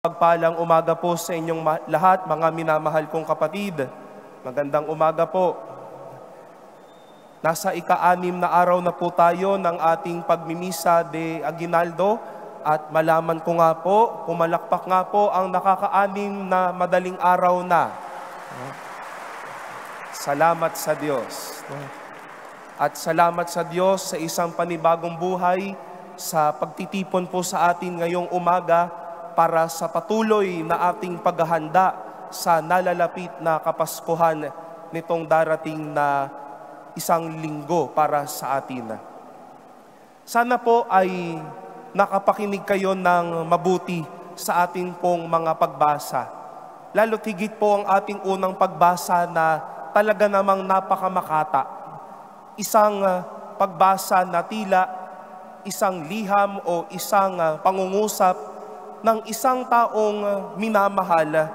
Pagpalang umaga po sa inyong lahat, mga minamahal kong kapatid. Magandang umaga po. Nasa ika-6 na araw na po tayo ng ating pagmimisa de Aguinaldo at malaman ko nga po, pumalakpak nga po ang nakaka-6 na madaling araw na. Salamat sa Diyos. At salamat sa Diyos sa isang panibagong buhay, sa pagtitipon po sa atin ngayong umaga para sa patuloy na ating paghahanda sa nalalapit na Kapaskuhan nitong darating na isang linggo para sa atin. Sana po ay nakapakinig kayo ng mabuti sa ating pong mga pagbasa. Lalo't higit po ang ating unang pagbasa na talaga namang napakamakata. Isang pagbasa na tila isang liham o isang pangungusap ng isang taong minamahal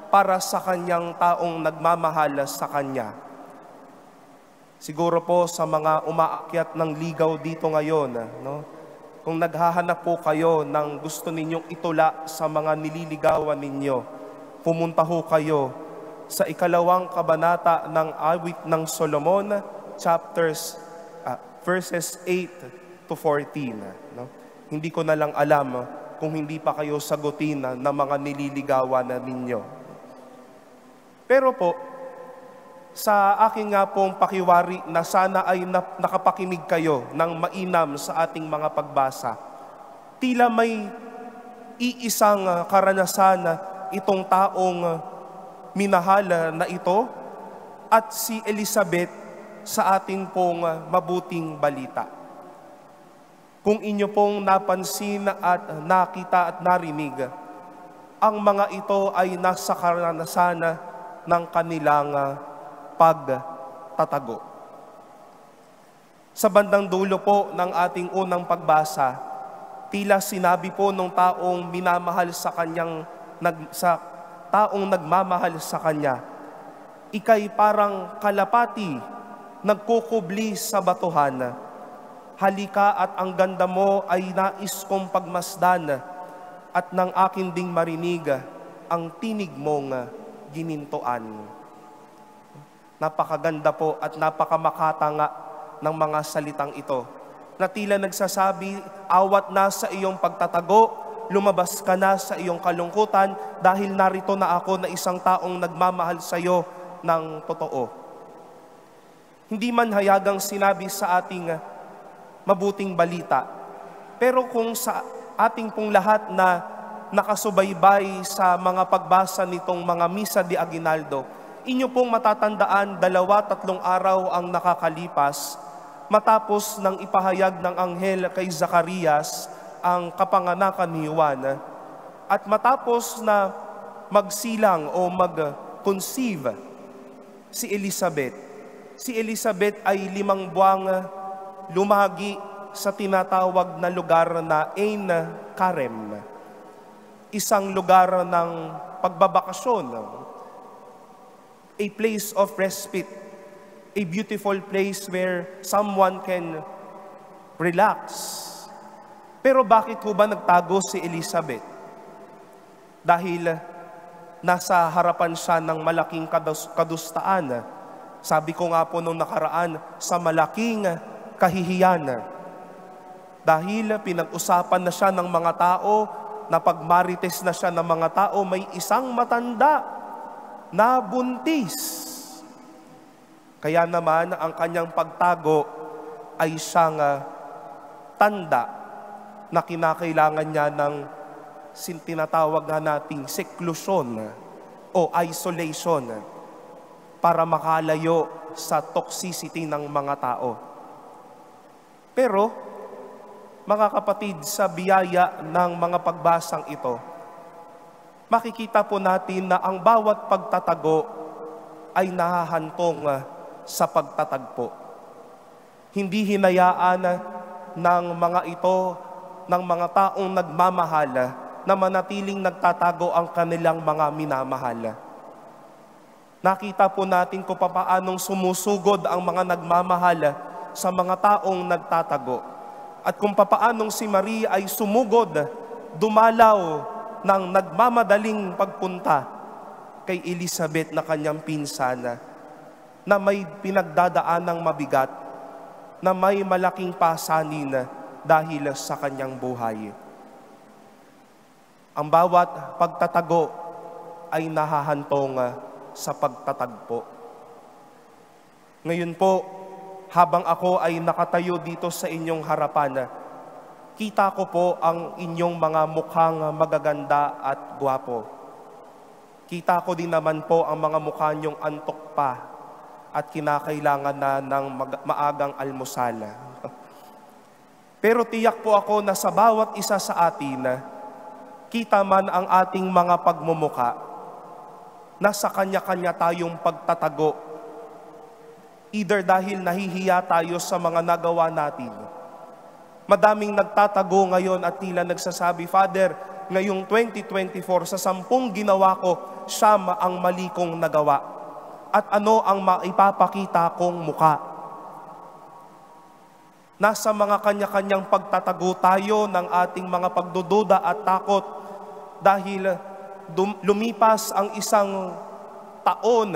para sa kanyang taong nagmamahal sa kanya. Siguro po sa mga umaakyat ng ligaw dito ngayon, kung naghahanap po kayo ng gusto ninyong itula sa mga nililigawan ninyo, pumunta ho kayo sa 2 kabanata ng Awit ng Solomon, verses 8 to 14. Hindi ko na lang alam kung hindi pa kayo sagutin ng mga nililigawan ninyo. Pero po, sa akin nga pong pakiwari na sana ay nakapakinig kayo ng mainam sa ating mga pagbasa. Tila may iisang karanasan itong taong minahal na ito at si Elizabeth sa ating pong mabuting balita. Kung inyo pong napansin at nakita at narinig, ang mga ito ay nasa karanasan ng kanilang pagtatago. Sa bandang dulo po ng ating unang pagbasa, tila sinabi po nung taong minamahal sa kanyang taong nagmamahal sa kanya, ika'y parang kalapati nagkukubli sa batuhan. Halika at ang ganda mo ay nais kong pagmasdan at ng akin ding marinig ang tinig mong ginintuan. Napakaganda po at napakamakatanga ng mga salitang ito na tila nagsasabi, awat na sa iyong pagtatago, lumabas ka na sa iyong kalungkutan dahil narito na ako na isang taong nagmamahal sa iyo ng totoo. Hindi man hayagang sinabi sa ating mabuting balita, pero kung sa ating pong lahat na nakasubaybay sa mga pagbasa nitong mga Misa de Aguinaldo, inyo pong matatandaan 2-3 araw ang nakakalipas matapos ng ipahayag ng anghel kay Zacarias ang kapanganakan ni Juan at matapos na magsilang o mag-conceive si Elizabeth. Si Elizabeth ay 5 buwang lumagi sa tinatawag na lugar na Ein Karem, isang lugar ng pagbabakasyon, a place of respite, a beautiful place where someone can relax. Pero bakit ho ba nagtago si Elizabeth? Dahil nasa harapan siya ng malaking kadustaan. Sabi ko nga po nung nakaraan, sa malaking kahihiyan. Dahil pinag-usapan na siya ng mga tao, na pagmarites na siya ng mga tao, may isang matanda na buntis. Kaya naman ang kanyang pagtago ay siyang tanda na kinakailangan niya ng tinatawag na nating seclusion o isolation para makalayo sa toxicity ng mga tao. Pero, mga kapatid, sa biyaya ng mga pagbasang ito, makikita po natin na ang bawat pagtatago ay nahahantong sa pagtatagpo. Hindi hinayaan ng mga ito, ng mga taong nagmamahal, na manatiling nagtatago ang kanilang mga minamahal. Nakita po natin kung paanong sumusugod ang mga nagmamahal sa mga taong nagtatago. At kung paanong si Maria ay sumugod, dumalaw ng nagmamadaling pagpunta kay Elizabeth na kanyang pinsan na may pinagdadaanang mabigat, na may malaking pasanin dahil sa kanyang buhay. Ang bawat pagtatago ay nahahantong sa pagtatagpo. Ngayon po, habang ako ay nakatayo dito sa inyong harapan, kita ko po ang inyong mga mukhang magaganda at gwapo. Kita ko din naman po ang mga mukha niyong antok pa at kinakailangan na ng maagang almusal. Pero tiyak po ako na sa bawat isa sa atin, kita man ang ating mga pagmumuka, nasa kanya-kanya tayong pagtatago. Either dahil nahihiya tayo sa mga nagawa natin. Madaming nagtatago ngayon at tila nagsasabi, Father, ngayong 2024, sa 10 ginawa ko, siyam ang mali kong nagawa. At ano ang maipapakita kong muka? Nasa mga kanya-kanyang pagtatago tayo ng ating mga pagdududa at takot dahil lumipas ang isang taon,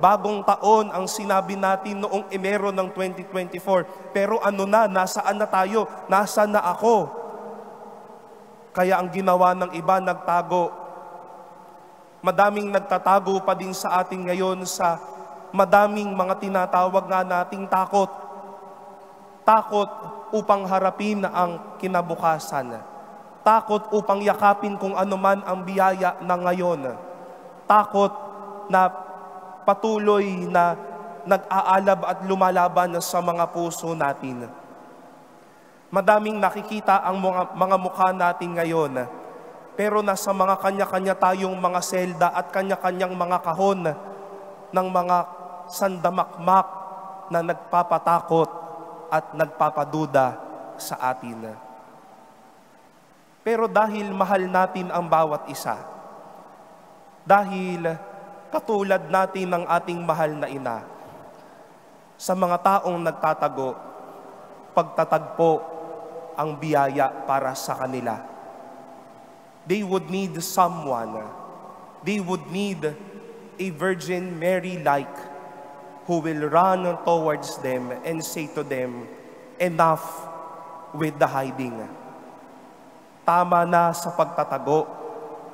bagong taon ang sinabi natin noong Enero ng 2024. Pero ano na, nasaan na tayo? Nasaan na ako? Kaya ang ginawa ng iba, nagtago. Madaming nagtatago pa din sa atin ngayon sa madaming mga tinatawag nga nating takot. Takot upang harapin ang kinabukasan. Takot upang yakapin kung ano man ang biyaya na ngayon. Takot na patuloy na nag-aalab at lumalaban sa mga puso natin. Madaming nakikita ang mga mukha natin ngayon, pero nasa mga kanya-kanya tayong mga selda at kanya-kanyang mga kahon ng mga sandamakmak na nagpapatakot at nagpapaduda sa atin. Pero dahil mahal natin ang bawat isa, dahil katulad natin ng ating mahal na ina, sa mga taong nagtatago, pagtatagpo ang biyaya para sa kanila. They would need someone, they would need a Virgin Mary-like who will run towards them and say to them, enough with the hiding. Tama na sa pagtatago,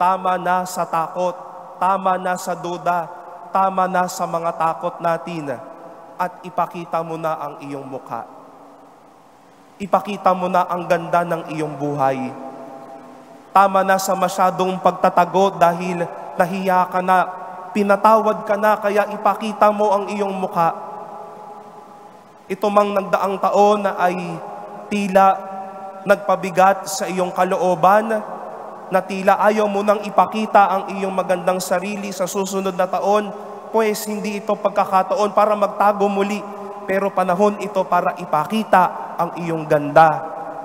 tama na sa takot, tama na sa duda, tama na sa mga takot natin, at ipakita mo na ang iyong mukha. Ipakita mo na ang ganda ng iyong buhay. Tama na sa masyadong pagtatago dahil nahiya ka na, pinatawad ka na, kaya ipakita mo ang iyong mukha. Ito mang nagdaang taon na ay tila nagpabigat sa iyong kalooban, na tila ayaw mo nang ipakita ang iyong magandang sarili sa susunod na taon, pues hindi ito pagkakataon para magtago muli, pero panahon ito para ipakita ang iyong ganda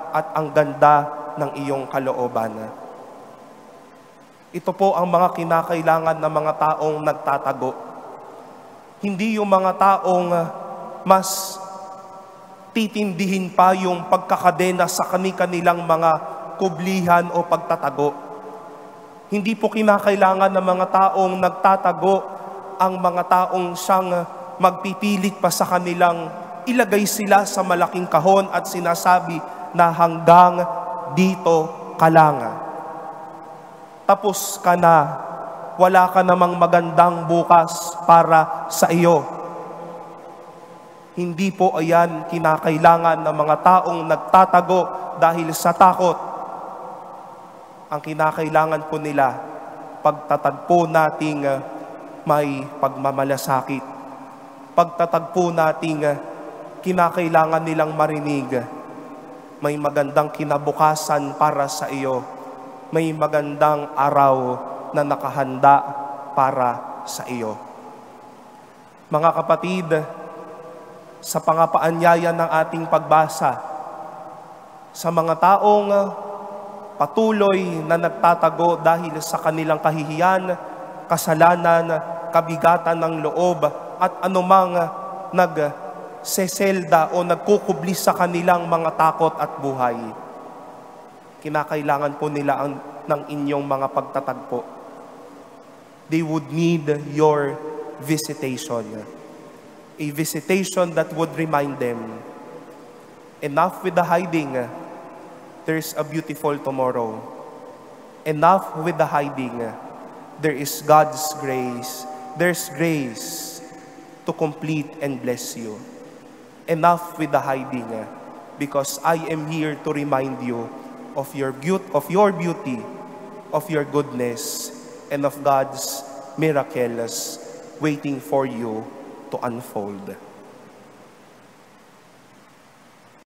at ang ganda ng iyong kalooban. Ito po ang mga kinakailangan ng mga taong nagtatago. Hindi yung mga taong mas titindihin pa yung pagkakadena sa kanilang mga kublihan o pagtatago. Hindi po kinakailangan ng mga taong nagtatago ang mga taong siyang magpipilit pa sa kanilang ilagay sila sa malaking kahon at sinasabi na hanggang dito ka lang. Tapos ka na, wala ka namang magandang bukas para sa iyo. Hindi po ayan kinakailangan ng mga taong nagtatago dahil sa takot. Ang kinakailangan po nila, pagtatagpo nating may pagmamalasakit. Pagtatagpo nating kinakailangan nilang marinig, may magandang kinabukasan para sa iyo. May magandang araw na nakahanda para sa iyo. Mga kapatid, sa pangapaanyaya ng ating pagbasa, sa mga taong patuloy na nagtatago dahil sa kanilang kahihiyan, kasalanan, kabigatan ng loob, at anumang nagseselda o nagkukubli sa kanilang mga takot at buhay. Kinakailangan po nila ng inyong mga pagtatagpo. They would need your visitation. A visitation that would remind them, enough with the hiding, there's a beautiful tomorrow. Enough with the hiding, there is God's grace. There's grace to complete and bless you. Enough with the hiding, because I am here to remind you of your beauty, of your goodness, and of God's miracles waiting for you to unfold.